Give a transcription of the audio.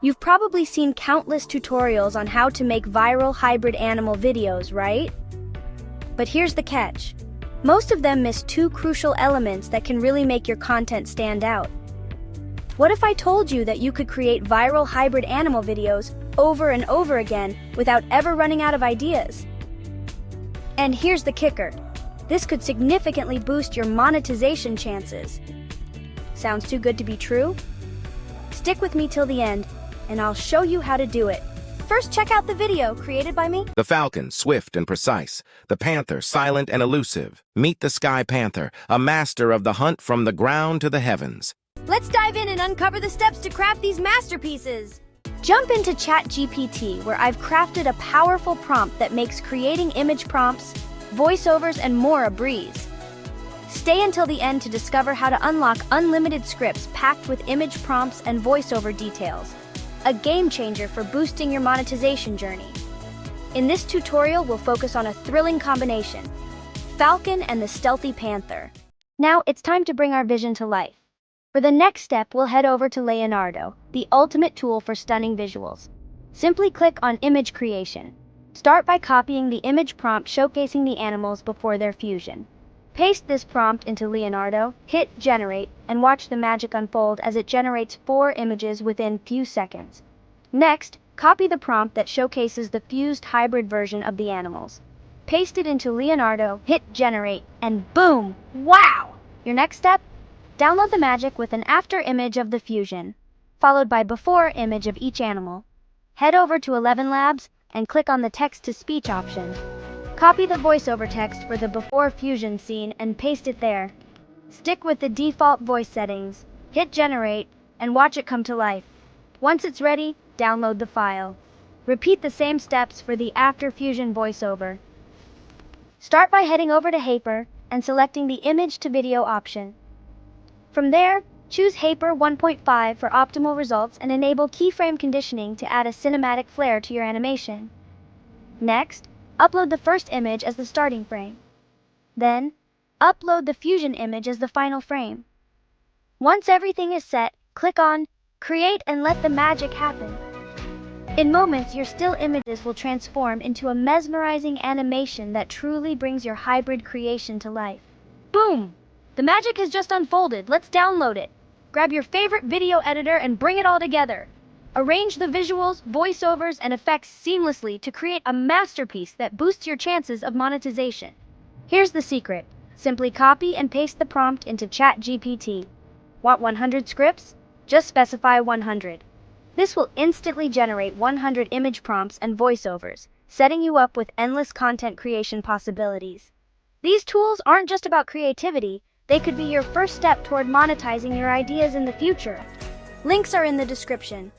You've probably seen countless tutorials on how to make viral hybrid animal videos, right? But here's the catch. Most of them miss two crucial elements that can really make your content stand out. What if I told you that you could create viral hybrid animal videos over and over again without ever running out of ideas? And here's the kicker. This could significantly boost your monetization chances. Sounds too good to be true? Stick with me till the end, and I'll show you how to do it. First, check out the video created by me. The falcon, swift and precise. The panther, silent and elusive. Meet the sky panther, a master of the hunt from the ground to the heavens. Let's dive in and uncover the steps to craft these masterpieces. Jump into ChatGPT, where I've crafted a powerful prompt that makes creating image prompts, voiceovers, and more a breeze. Stay until the end to discover how to unlock unlimited scripts packed with image prompts and voiceover details. A game changer for boosting your monetization journey. In this tutorial, we'll focus on a thrilling combination: Falcon and the stealthy panther. Now it's time to bring our vision to life. For the next step, we'll head over to Leonardo, the ultimate tool for stunning visuals. Simply click on Image Creation. Start by copying the image prompt showcasing the animals before their fusion. Paste this prompt into Leonardo, hit Generate, and watch the magic unfold as it generates 4 images within few seconds. Next, copy the prompt that showcases the fused hybrid version of the animals. Paste it into Leonardo, hit Generate, and boom! Wow! Your next step? Download the magic with an after image of the fusion, followed by before image of each animal. Head over to 11 Labs and click on the text-to-speech option. Copy the voiceover text for the before fusion scene and paste it there. Stick with the default voice settings, hit Generate, and watch it come to life. Once it's ready, download the file. Repeat the same steps for the after fusion voiceover. Start by heading over to Hyper and selecting the image to video option. From there, choose Hyper 1.5 for optimal results and enable keyframe conditioning to add a cinematic flair to your animation. Next, upload the first image as the starting frame. Then, upload the fusion image as the final frame. Once everything is set, click on Create and let the magic happen. In moments, your still images will transform into a mesmerizing animation that truly brings your hybrid creation to life. Boom! The magic has just unfolded. Let's download it. Grab your favorite video editor and bring it all together. Arrange the visuals, voiceovers, and effects seamlessly to create a masterpiece that boosts your chances of monetization. Here's the secret. Simply copy and paste the prompt into ChatGPT. Want 100 scripts? Just specify 100. This will instantly generate 100 image prompts and voiceovers, setting you up with endless content creation possibilities. These tools aren't just about creativity, they could be your first step toward monetizing your ideas in the future. Links are in the description.